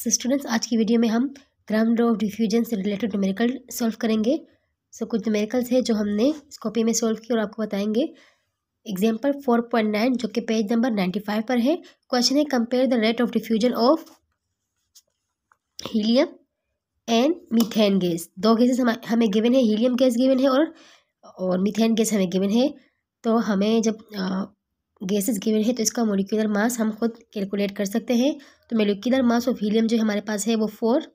Students, आज की video में हम ग्राम लॉ ऑफ डिफ्यूजन से रिलेटेड न्यूमेरिकल सॉल्व करेंगे। कुछ न्यूमेरिकल्स है जो हमने इस कॉपी में सॉल्व किए और आपको बताएंगे। एग्जाम्पल 4.9 जो कि पेज नंबर 95 पर है। क्वेश्चन है, compare the rate of diffusion of helium and methane gas. दो गैसेस हमें गिवन है, हीलियम गैस गिवन है और मीथेन गैस हमें गिवन है। तो हमें जब गैसेस गिवन है तो इसका मोलिकुलर मास हम खुद कैलकुलेट कर सकते हैं। तो मोलिकुलर मास ऑफ हीलियम जो हमारे पास है वो 4,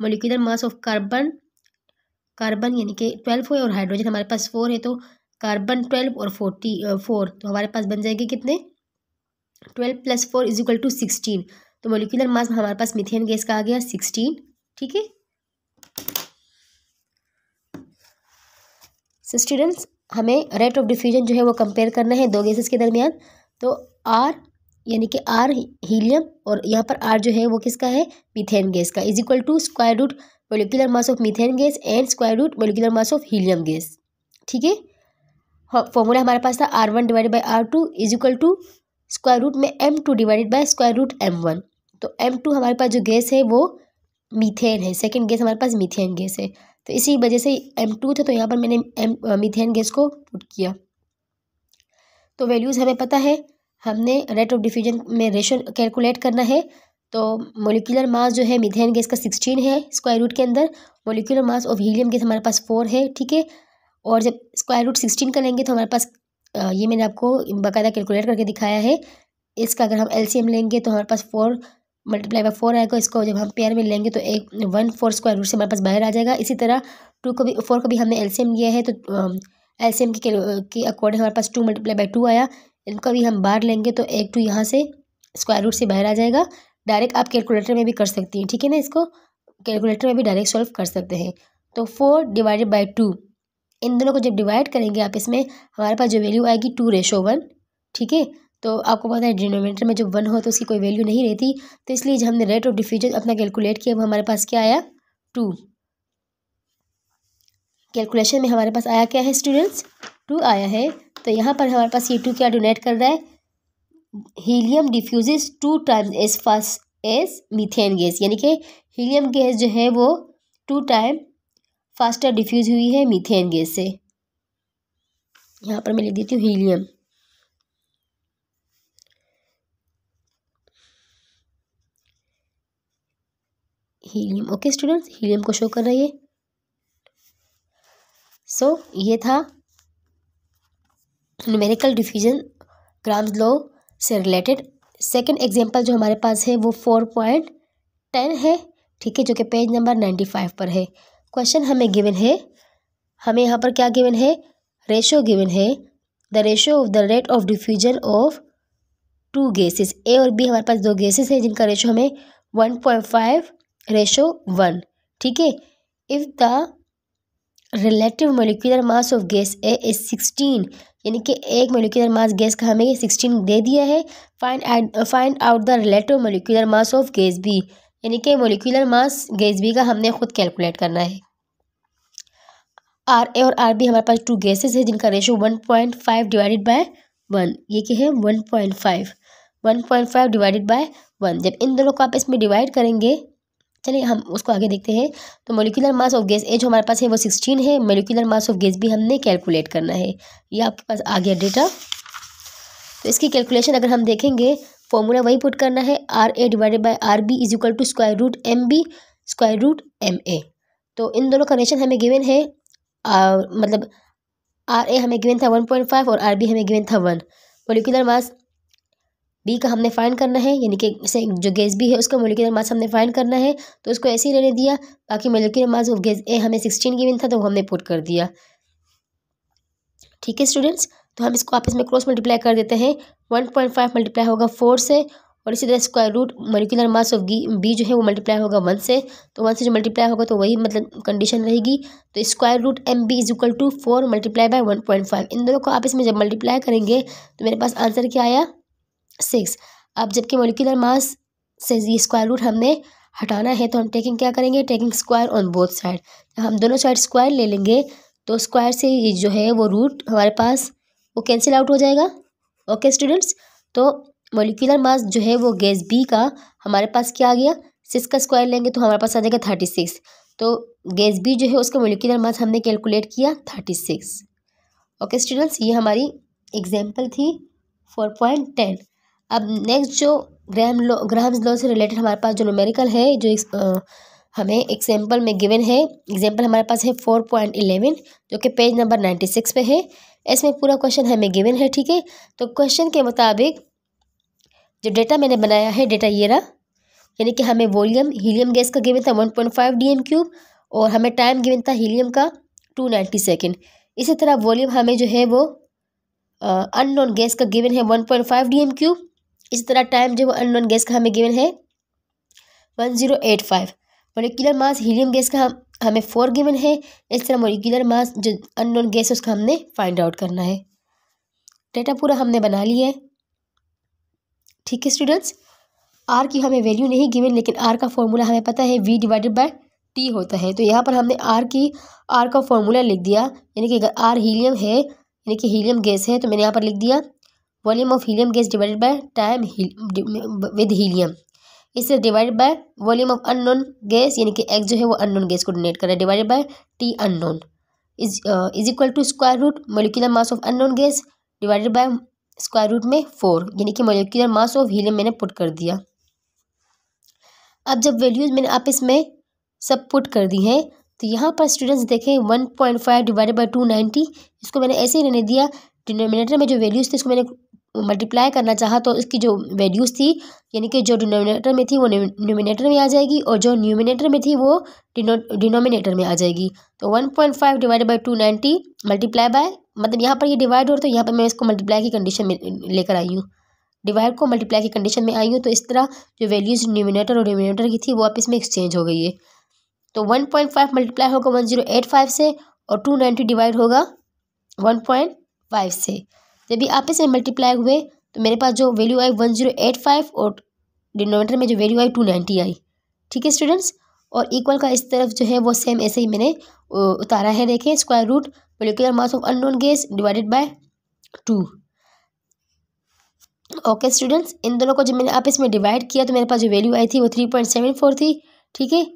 मोलिकुलर मास ऑफ कार्बन यानी कि 12 है और हाइड्रोजन हमारे पास 4 है। तो कार्बन 12 और 4 तो हमारे पास बन जाएंगे कितने, 12 + 4 = 16। तो मोलिकुलर मास हमारे पास मीथेन गैस का आ गया 16। ठीक है स्टूडेंट्स, हमें रेट ऑफ डिफ्यूजन जो है वो कंपेयर करना है दो गैसेस के दरमियान। तो आर यानी कि आर हीलियम और यहाँ पर आर जो है वो किसका है, मीथेन गैस का, = square root molecular mass of methane gas and square root molecular mass of helium gas. ठीक है, फॉर्मूला हमारे पास था R1 / R2 = स्क्वायर रूट में M2 / स्क्वायर रूट M1। तो M2 हमारे पास जो गैस है वो मीथेन है, सेकेंड गैस हमारे पास मीथेन गैस है। तो इसी वजह से M2 था, तो यहाँ पर मैंने मीथेन गैस को पुट किया। तो वैल्यूज़ हमें पता है, हमने रेट ऑफ डिफ्यूजन में रेशियो कैलकुलेट करना है। तो मोलिकुलर मास जो है मीथेन गैस का 16 है स्क्वायर रूट के अंदर, molecular mass of helium gas हमारे पास 4 है। ठीक है, और जब स्क्वायर रूट 16 का लेंगे तो हमारे पास ये मैंने आपको बाकायदा कैलकुलेट करके दिखाया है। इसका अगर हम LCM लेंगे तो हमारे पास 4 × 4 आएगा। इसको जब हम पेयर में लेंगे तो 1/4 स्क्वायर रूट से हमारे पास बाहर आ जाएगा। इसी तरह 4 को भी हमने LCM लिया है, तो LCM के अकॉर्डिंग हमारे पास 2 × 2 आया। इनका भी हम बाहर लेंगे तो 1 2 यहाँ से स्क्वायर रूट से बाहर आ जाएगा। डायरेक्ट आप कैलकुलेटर में भी कर सकती हैं, ठीक है ना, इसको कैलकुलेटर में भी डायरेक्ट सॉल्व कर सकते हैं। तो 4 / 2, इन दोनों को जब डिवाइड करेंगे आप, इसमें हमारे पास जो वैल्यू आएगी 2:1। ठीक है, तो आपको पता है डिनोमिनेटर में जब 1 हो तो उसकी कोई वैल्यू नहीं रहती। तो इसलिए जब हमने रेट ऑफ डिफ्यूजन अपना कैलकुलेट किया वो हमारे पास क्या आया, 2। कैलकुलेशन में हमारे पास आया क्या है स्टूडेंट्स, 2 आया है। तो यहाँ पर हमारे पास ये 2 क्या डोनेट कर रहा है, helium diffuses 2 times as fast as methane gas, यानी कि हीलियम गैस जो है वो 2 टाइम फास्टर डिफ्यूज हुई है मीथेन गैस से। यहाँ पर मैं लिख देती हूँ हीलियम। ओके स्टूडेंट्स, हीलियम को शो कर रही है। ये था न्यूमेरिकल डिफ्यूजन ग्राम्स लॉ से रिलेटेड। सेकंड एग्जांपल जो हमारे पास है वो 4.10 है। ठीक है, जो कि पेज नंबर 95 पर है। क्वेश्चन हमें गिवन है, हमें यहाँ पर क्या गिवन है, रेशो गिवन है, the ratio of the rate of diffusion of 2 gases. A और बी हमारे पास 2 गैसेस है जिनका रेशो हमें 1.5:1। ठीक है, if the relative molecular mass of gas A is 16, यानी कि एक मोलिकुलर मास गैस का हमें 16 दे दिया है। Find out the relative molecular mass of gas B, यानी कि मोलिकुलर मास गैस बी का हमने खुद कैलकुलेट करना है। आर ए और आर बी हमारे पास 2 गैसेस है जिनका रेशो 1.5 / 1। ये क्या है, 1.5 / 1। जब इन दोनों को आप इसमें डिवाइड करेंगे, चलिए हम उसको आगे देखते हैं। तो molecular mass of gas A जो हमारे पास है वो 16 है, molecular mass of gas B हमने कैलकुलेट करना है। ये आपके पास आ गया डेटा। तो इसकी कैलकुलेशन अगर हम देखेंगे, फॉर्मूला वही पुट करना है, RA / RB = square root MB square root MA। तो इन दोनों का रेशन हमें गिवन है, मतलब RA हमें गिवन था 1.5 और RB हमें गिवन था 1। मोलिकुलर मास बी का हमने फाइंड करना है, यानी कि जो गैस बी है उसका मोलिकुलर मास हमने फाइंड करना है। तो उसको ऐसे ही रहने दिया। बाकी मोलिकुलर मास ऑफ गैस ए हमें 16 गिवन था तो वो हमने पुट कर दिया। ठीक है स्टूडेंट्स, तो हम इसको आपस में क्रॉस मल्टीप्लाई कर देते हैं। 1.5 मल्टीप्लाई होगा 4 से, और इसी तरह square root molecular mass of B जो है वो मल्टीप्लाई होगा 1 से। तो 1 से जो मल्टीप्लाई होगा तो वही मतलब कंडीशन रहेगी। तो स्क्वायर रूट MB = 4 × 1.5। इन दोनों को आपस में जब मल्टीप्लाई करेंगे तो मेरे पास आंसर क्या आया, 6। अब जबकि मोलिकुलर मास से ये स्क्वायर रूट हमने हटाना है तो हम टेकिंग क्या करेंगे, taking square on both side. हम दोनों साइड स्क्वायर ले लेंगे तो स्क्वायर से ये जो है वो रूट हमारे पास वो कैंसिल आउट हो जाएगा। ओके स्टूडेंट्स, तो मोलिकुलर मास जो है वो गैस बी का हमारे पास क्या आ गया, 6 का स्क्वायर लेंगे तो हमारे पास आ जाएगा 36। तो गैस बी जो है उसका मोलिकुलर मास हमने कैलकुलेट किया 36। ओके स्टूडेंट्स, ये हमारी एग्जाम्पल थी 4.10। अब नेक्स्ट जो ग्राहम्स लॉ से रिलेटेड हमारे पास जो न्यूमेरिकल है, जो हमें एग्जाम्पल में गिवन है, एग्जाम्पल हमारे पास है 4.11 जो कि पेज नंबर 96 पे है। इसमें पूरा क्वेश्चन हमें गिवन है, ठीक है। तो क्वेश्चन के मुताबिक जो डेटा मैंने बनाया है, डेटा ये रहा, यानी कि हमें वॉल्यूम हीलियम गैस का गिवन था 1.5 dm³ और हमें टाइम गिवन था हीलियम का 290 सेकेंड। इसी तरह वॉल्यूम हमें जो है वो अननोन गैस का गिवन है 1.5 dm³। इसी तरह टाइम जो अननोन गैस का हमें गिवन है 1085। मोलिकुलर मास हीलियम गैस का हमें 4 गिवन है। इस तरह मोलिकुलर मास जो अननोन गैस है उसका हमने फाइंड आउट करना है। डेटा पूरा हमने बना लिया है, ठीक है स्टूडेंट्स। आर की हमें वैल्यू नहीं गिवन, लेकिन आर का फॉर्मूला हमें पता है V/T होता है। तो यहाँ पर हमने आर का फॉर्मूला लिख दिया, यानी कि अगर आर हीलियम है, यानी कि हीलियम गैस है, तो मैंने यहाँ पर लिख दिया volume of helium gas divided by time with helium. इससे divided by volume of unknown gas, यानी कि एक्स जो है वो अननोन गैस को डोनेट कर रहा है, divided by T unknown is equal to square root molecular mass of unknown gas divided by square root में 4, यानी कि मोलिकुलर मास ऑफ हीलियम मैंने पुट कर दिया। अब जब वैल्यूज मैंने आप इसमें सब पुट कर दी हैं, तो यहाँ पर स्टूडेंट्स देखें 1.5 डिवाइडेड बाय 290, इसको मैंने ऐसे ही रहने दिया। डिनोमिनेटर में जो वैल्यूज़ थी इसको मैंने मल्टीप्लाई करना चाहा, तो इसकी जो वैल्यूज़ थी, यानी कि जो डिनोमिनेटर में थी वो न्यूमिनेटर में आ जाएगी और जो न्यूमिनेटर में थी वो डिनोमिनेटर में आ जाएगी। तो 1.5 डिवाइडेड बाय 290 मल्टीप्लाई बाय, मतलब यहाँ पर ये डिवाइड हो रहा, तो यहाँ पर मैं इसको मल्टीप्लाई की कंडीशन में लेकर आई हूँ, डिवाइड को मल्टीप्लाई की कंडीशन में आई हूँ। तो इस तरह जो वैल्यूज न्यूमिनेटर और डिनोमिनेटर की थी वो आप इसमें एक्सचेंज हो गई है। तो 1.5 मल्टीप्लाई होगा 1085 से और 290 डिवाइड होगा 1.5 से। जब भी आप इसे मल्टीप्लाई हुए तो मेरे पास जो वैल्यू आई 1085 और डिनोमिनेटर में जो वैल्यू आई 290 आई, ठीक है स्टूडेंट्स। और इक्वल का इस तरफ जो है वो सेम ऐसे ही मैंने उतारा है, देखें square root molecular mass of unknown gas divided by 2। Okay students, इन दोनों को जब मैंने आप इसमें डिवाइड किया तो मेरे पास जो वैल्यू आई थी वो 3.74 थी, ठीक है।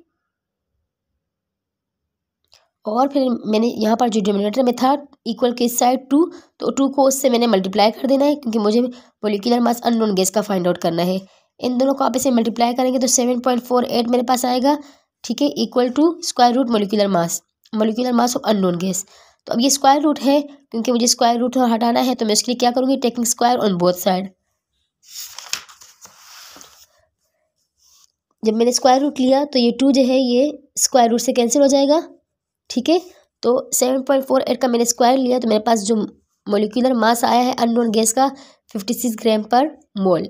और फिर मैंने यहाँ पर जो डिनोमिनेटर में था इक्वल के इस साइड 2, तो 2 को उससे मैंने मल्टीप्लाई कर देना है, क्योंकि मुझे मोलिकुलर मास अननोन गैस का फाइंड आउट करना है। इन दोनों को आप इसे मल्टीप्लाई करेंगे तो 7.48 मेरे पास आएगा, ठीक है, equal to square root molecular mass of unknown gas. तो अब ये स्क्वायर रूट है, क्योंकि मुझे स्क्वायर रूट हटाना है, तो मैं उसके लिए क्या करूँगी, taking square on both side. जब मैंने स्क्वायर रूट लिया तो ये 2 जो है ये स्क्वायर रूट से कैंसिल हो जाएगा, ठीक है। तो 7.48 का मैंने स्क्वायर लिया, तो मेरे पास जो मोलिकुलर मास आया है अननोन गैस का 56 ग्राम पर मोल।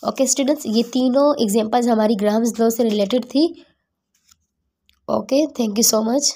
ओके स्टूडेंट्स, ये तीनों एग्जांपल्स हमारी ग्राहम्स लॉ से रिलेटेड थी। Okay, thank you so much.